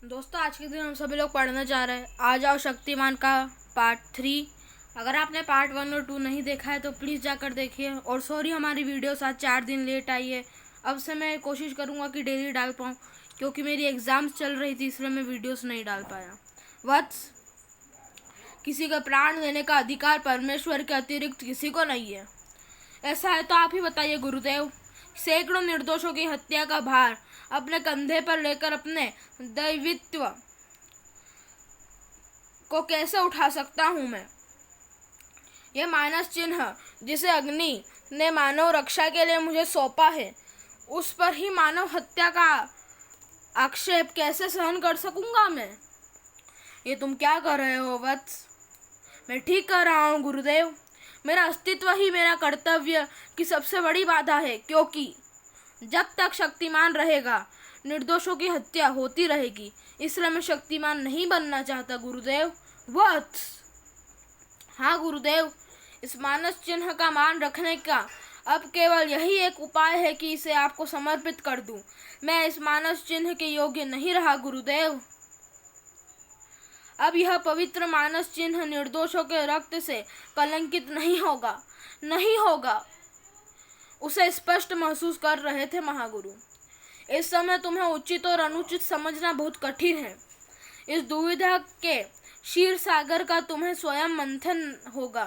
दोस्तों, आज के दिन हम सभी लोग पढ़ने जा रहे हैं आ जाओ शक्तिमान का पार्ट 3। अगर आपने पार्ट 1 और 2 नहीं देखा है तो प्लीज़ जाकर देखिए। और सॉरी, हमारी वीडियोस आज 4 दिन लेट आई है। अब से मैं कोशिश करूँगा कि डेली डाल पाऊँ, क्योंकि मेरी एग्ज़ाम्स चल रही थी, इसलिए मैं वीडियोस नहीं डाल पाया। वत्स, किसी का प्राण लेने का अधिकार परमेश्वर के अतिरिक्त किसी को नहीं है। ऐसा है तो आप ही बताइए गुरुदेव, सैकड़ों निर्दोषों की हत्या का भार अपने कंधे पर लेकर अपने दैवित्व को कैसे उठा सकता हूँ मैं। यह मानस चिन्ह जिसे अग्नि ने मानव रक्षा के लिए मुझे सौंपा है, उस पर ही मानव हत्या का आक्षेप कैसे सहन कर सकूंगा मैं। ये तुम क्या कर रहे हो वत्स? मैं ठीक कर रहा हूँ गुरुदेव। मेरा अस्तित्व ही मेरा कर्तव्य की सबसे बड़ी बाधा है, क्योंकि जब तक शक्तिमान रहेगा निर्दोषों की हत्या होती रहेगी। इसलिए मैं शक्तिमान नहीं बनना चाहता गुरुदेव। वत्स, हाँ गुरुदेव, इस मानस चिन्ह का मान रखने का अब केवल यही एक उपाय है कि इसे आपको समर्पित कर दूं। मैं इस मानस चिन्ह के योग्य नहीं रहा गुरुदेव। अब यह पवित्र मानस चिन्ह निर्दोषों के रक्त से कलंकित नहीं होगा। उसे स्पष्ट महसूस कर रहे थे महागुरु। इस समय तुम्हें उचित और अनुचित समझना बहुत कठिन है। इस दुविधा के क्षीर सागर का तुम्हें स्वयं मंथन होगा।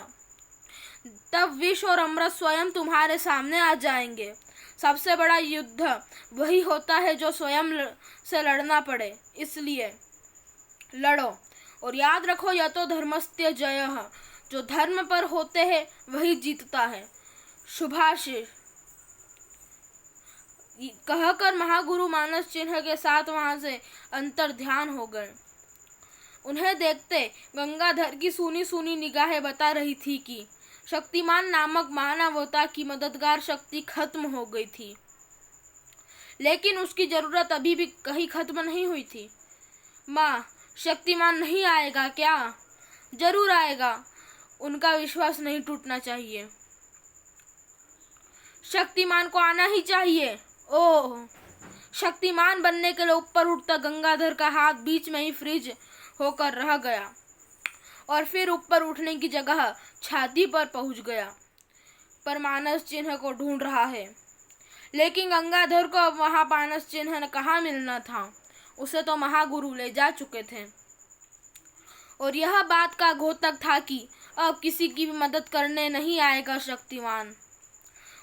तब विष और अमृत स्वयं तुम्हारे सामने आ जाएंगे। सबसे बड़ा युद्ध वही होता है जो स्वयं से लड़ना पड़े। इसलिए लड़ो और याद रखो, यह तो धर्मस्य जयः। जो धर्म पर होते हैं वही जीतता है। शुभाशीष कहकर महागुरु मानस चिन्ह के साथ वहां से अंतर ध्यान हो गए। उन्हें देखते गंगाधर की सूनी सूनी निगाहें बता रही थी कि शक्तिमान नामक मानवता की मददगार शक्ति खत्म हो गई थी, लेकिन उसकी जरूरत अभी भी कहीं खत्म नहीं हुई थी। माँ, शक्तिमान नहीं आएगा क्या? जरूर आएगा। उनका विश्वास नहीं टूटना चाहिए। शक्तिमान को आना ही चाहिए। ओह, शक्तिमान बनने के लिए ऊपर उठता गंगाधर का हाथ बीच में ही फ्रीज होकर रह गया और फिर ऊपर उठने की जगह छाती पर पहुंच गया। पर मानस चिन्ह को ढूंढ रहा है, लेकिन गंगाधर को अब वहां मानस चिन्ह कहाँ मिलना था। उसे तो महागुरु ले जा चुके थे। और यह बात का घोतक था कि अब किसी की भी मदद करने नहीं आएगा शक्तिमान।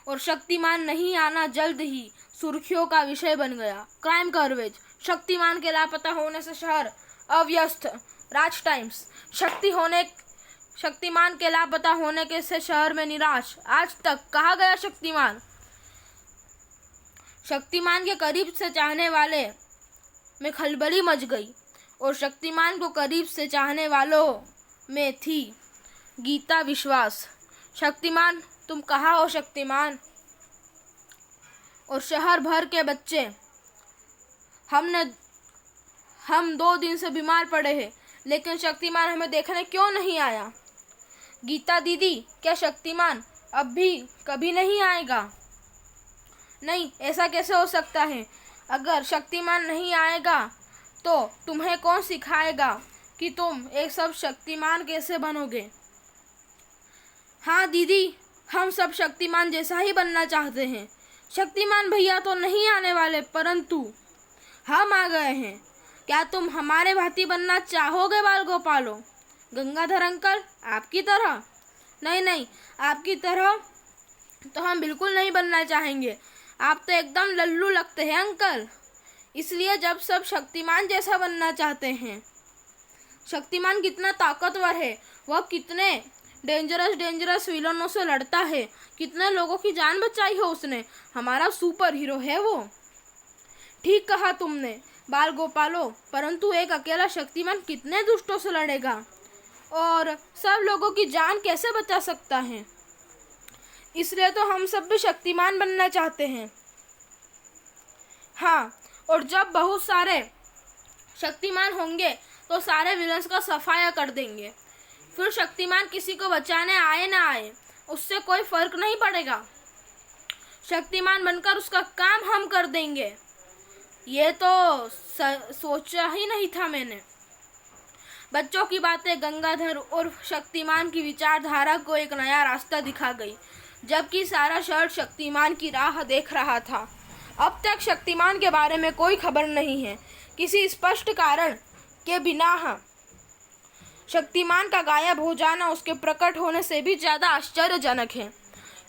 और शक्तिमान नहीं आना जल्द ही सुर्खियों का विषय बन गया। क्राइम कवरेज, शक्तिमान के लापता होने से शहर अव्यस्त। राज टाइम्स, शक्तिमान के लापता होने के से शहर में निराश। आज तक कहा गया शक्तिमान। शक्तिमान के करीब से चाहने वाले में खलबली मच गई और शक्तिमान को करीब से चाहने वालों में थी गीता विश्वास। शक्तिमान, तुम कहाँ हो शक्तिमान? और शहर भर के बच्चे, हम 2 दिन से बीमार पड़े हैं, लेकिन शक्तिमान हमें देखने क्यों नहीं आया? गीता दीदी, क्या शक्तिमान अब भी कभी नहीं आएगा? नहीं, ऐसा कैसे हो सकता है? अगर शक्तिमान नहीं आएगा तो तुम्हें कौन सिखाएगा कि तुम एक सब शक्तिमान कैसे बनोगे? हाँ दीदी, हम सब शक्तिमान जैसा ही बनना चाहते हैं। शक्तिमान भैया तो नहीं आने वाले, परंतु हम आ गए हैं। क्या तुम हमारे भांति बनना चाहोगे बाल गोपालो? गंगाधर अंकल, आपकी तरह? नहीं, आपकी तरह तो हम बिल्कुल नहीं बनना चाहेंगे। आप तो एकदम लल्लू लगते हैं अंकल। इसलिए जब सब शक्तिमान जैसा बनना चाहते हैं। शक्तिमान कितना ताकतवर है, वह कितने डेंजरस विलनों से लड़ता है, कितने लोगों की जान बचाई है उसने। हमारा सुपर हीरो है वो। ठीक कहा तुमने बाल गोपालो, परंतु एक अकेला शक्तिमान कितने दुष्टों से लड़ेगा और सब लोगों की जान कैसे बचा सकता है? इसलिए तो हम सब भी शक्तिमान बनना चाहते हैं। हाँ, और जब बहुत सारे शक्तिमान होंगे तो सारे विलन्स का सफाया कर देंगे। फिर शक्तिमान किसी को बचाने आए ना आए, उससे कोई फर्क नहीं पड़ेगा। शक्तिमान बनकर उसका काम हम कर देंगे। ये तो सोचा ही नहीं था मैंने। बच्चों की बातें गंगाधर और शक्तिमान की विचारधारा को एक नया रास्ता दिखा गई, जबकि सारा शहर शक्तिमान की राह देख रहा था। अब तक शक्तिमान के बारे में कोई खबर नहीं है। किसी स्पष्ट कारण के बिना शक्तिमान का गायब हो जाना उसके प्रकट होने से भी ज्यादा आश्चर्यजनक है।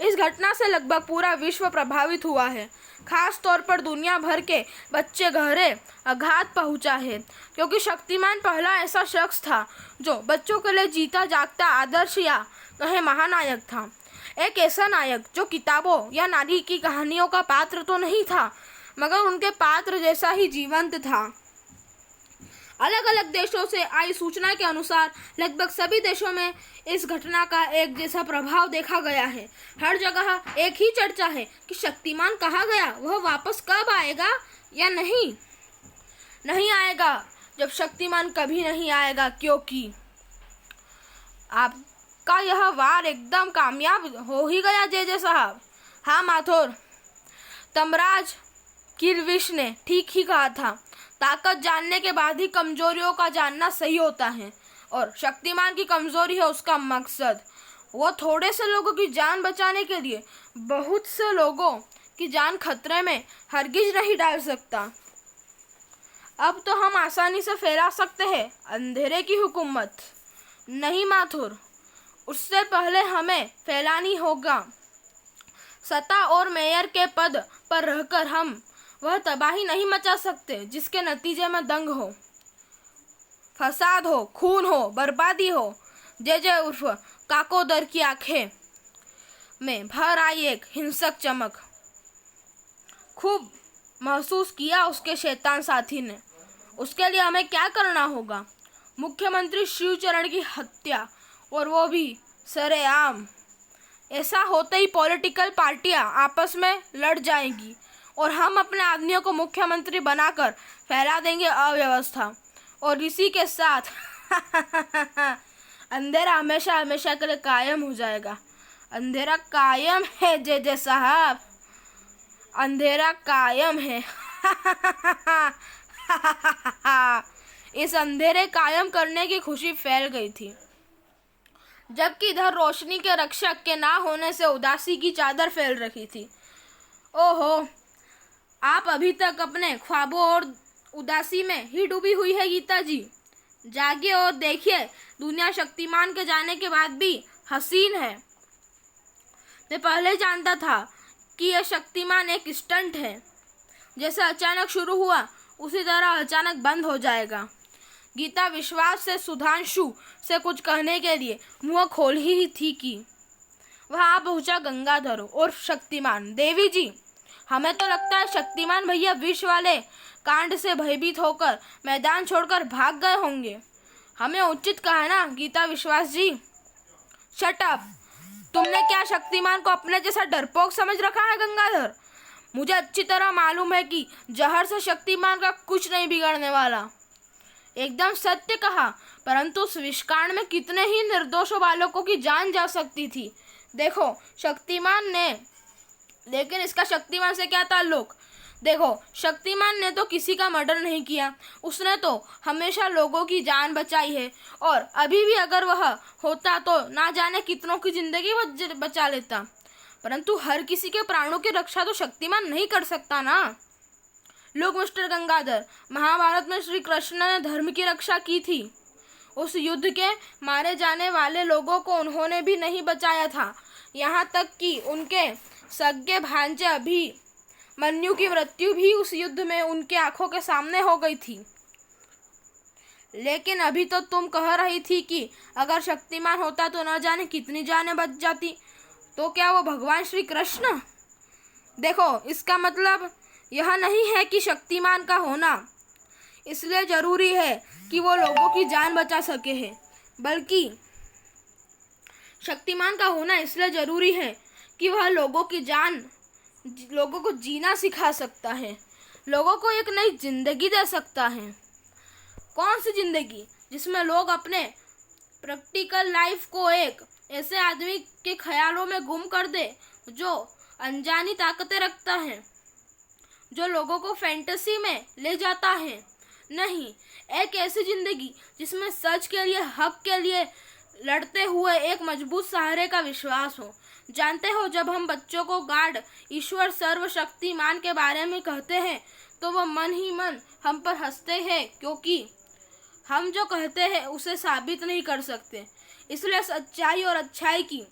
इस घटना से लगभग पूरा विश्व प्रभावित हुआ है। खास तौर पर दुनिया भर के बच्चे गहरे आघात पहुंचा है, क्योंकि शक्तिमान पहला ऐसा शख्स था जो बच्चों के लिए जीता जागता आदर्श या कहे महानायक था। एक ऐसा नायक जो किताबों या नारी की कहानियों का पात्र तो नहीं था, मगर उनके पात्र जैसा ही जीवंत था। अलग अलग देशों से आई सूचना के अनुसार लगभग सभी देशों में इस घटना का एक जैसा प्रभाव देखा गया है। हर जगह एक ही चर्चा है कि शक्तिमान कहाँ गया, वह वापस कब आएगा या नहीं आएगा। जब शक्तिमान कभी नहीं आएगा, क्योंकि आपका यह वार एकदम कामयाब हो ही गया जे साहब। हाँ माथुर, तमराज किरविश ने ठीक ही कहा था। ताकत जानने के बाद ही कमजोरियों का जानना सही होता है, और शक्तिमान की कमजोरी है उसका मकसद। वो थोड़े से लोगों की जान बचाने के लिए बहुत से लोगों की जान खतरे में हरगिज नहीं डाल सकता। अब तो हम आसानी से फैला सकते हैं अंधेरे की हुकूमत। नहीं माथुर, उससे पहले हमें फैलानी होगा सत्ता, और मेयर के पद पर रहकर हम वह तबाही नहीं मचा सकते जिसके नतीजे में दंग हो, फसाद हो, खून हो, बर्बादी हो। जे उर्फ काकोदर की आंखें में भर आई एक हिंसक चमक। खूब महसूस किया उसके शैतान साथी ने। उसके लिए हमें क्या करना होगा? मुख्यमंत्री शिवचरण की हत्या, और वो भी सरेआम। ऐसा होते ही पॉलिटिकल पार्टियां आपस में लड़ जाएंगी और हम अपने आदमियों को मुख्यमंत्री बनाकर फैला देंगे अव्यवस्था। और इसी के साथ अंधेरा हमेशा हमेशा के लिए कायम हो जाएगा। अंधेरा कायम है जे साहब, अंधेरा कायम है। इस अंधेरे कायम करने की खुशी फैल गई थी, जबकि इधर रोशनी के रक्षक के ना होने से उदासी की चादर फैल रही थी। ओहो, आप अभी तक अपने ख्वाबों और उदासी में ही डूबी हुई है गीता जी। जागिए और देखिए, दुनिया शक्तिमान के जाने के बाद भी हसीन है। मैं पहले जानता था कि यह शक्तिमान एक स्टंट है। जैसे अचानक शुरू हुआ उसी तरह अचानक बंद हो जाएगा। गीता विश्वास से सुधांशु से कुछ कहने के लिए मुंह खोल ही थी कि वहां पहुंचा गंगाधर और शक्तिमान। देवी जी, हमें तो लगता है शक्तिमान भैया विष वाले कांड से भयभीत होकर मैदान छोड़कर भाग गए होंगे। हमें उचित कहा ना गीता विश्वास जी। Shut up. तुमने क्या शक्तिमान को अपने जैसा डरपोक समझ रखा है गंगाधर? मुझे अच्छी तरह मालूम है कि जहर से शक्तिमान का कुछ नहीं बिगड़ने वाला। एकदम सत्य कहा, परंतु उस विषकांड में कितने ही निर्दोष बालकों की जान जा सकती थी। देखो शक्तिमान ने, लेकिन इसका शक्तिमान से क्या ताल्लुक? देखो, शक्तिमान ने तो किसी का मर्डर नहीं किया, उसने तो हमेशा लोगों की जान बचाई है, और अभी भी अगर वह होता तो ना जाने कितनों की जिंदगी बचा लेता। परंतु हर किसी के प्राणों की रक्षा तो शक्तिमान नहीं कर सकता ना। लोग मिस्टर गंगाधर, महाभारत में श्री कृष्ण ने धर्म की रक्षा की थी। उस युद्ध के मारे जाने वाले लोगों को उन्होंने भी नहीं बचाया था। यहाँ तक कि उनके सगे भांजे अभिमन्यु की मृत्यु भी उस युद्ध में उनके आंखों के सामने हो गई थी। लेकिन अभी तो तुम कह रही थी कि अगर शक्तिमान होता तो न जाने कितनी जानें बच जाती। तो क्या वो भगवान श्री कृष्ण? देखो, इसका मतलब यह नहीं है कि शक्तिमान का होना इसलिए जरूरी है कि वो लोगों की जान बचा सके है, बल्कि शक्तिमान का होना इसलिए जरूरी है कि वह लोगों को जीना सिखा सकता है, लोगों को एक नई जिंदगी दे सकता है। कौन सी जिंदगी? जिसमें लोग अपने प्रैक्टिकल लाइफ को एक ऐसे आदमी के ख्यालों में गुम कर दे जो अनजानी ताकतें रखता है, जो लोगों को फैंटेसी में ले जाता है। नहीं, एक ऐसी जिंदगी जिसमें सच के लिए, हक के लिए लड़ते हुए एक मजबूत सहारे का विश्वास हो। जानते हो, जब हम बच्चों को गॉड, ईश्वर, सर्वशक्तिमान के बारे में कहते हैं तो वो मन ही मन हम पर हंसते हैं, क्योंकि हम जो कहते हैं उसे साबित नहीं कर सकते। इसलिए सच्चाई और अच्छाई की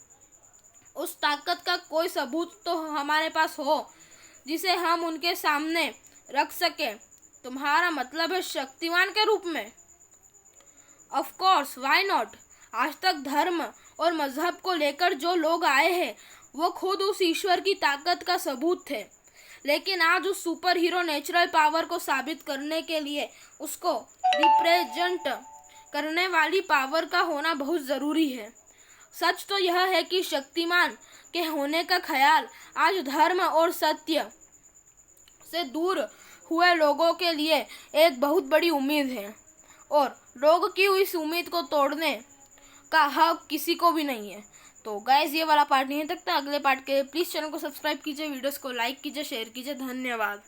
उस ताकत का कोई सबूत तो हमारे पास हो जिसे हम उनके सामने रख सके। तुम्हारा मतलब है शक्तिमान के रूप में? Of course, why not. आज तक धर्म और मजहब को लेकर जो लोग आए हैं वो खुद उस ईश्वर की ताकत का सबूत थे, लेकिन आज उस सुपर हीरो नेचुरल पावर को साबित करने के लिए उसको रिप्रेजेंट करने वाली पावर का होना बहुत ज़रूरी है। सच तो यह है कि शक्तिमान के होने का ख्याल आज धर्म और सत्य से दूर हुए लोगों के लिए एक बहुत बड़ी उम्मीद है, और लोगों की इस उम्मीद को तोड़ने का हक किसी को भी नहीं है। तो गाइस, ये वाला पार्ट नहीं तक था। अगले पार्ट के लिए प्लीज़ चैनल को सब्सक्राइब कीजिए, वीडियोस को लाइक कीजिए, शेयर कीजिए। धन्यवाद।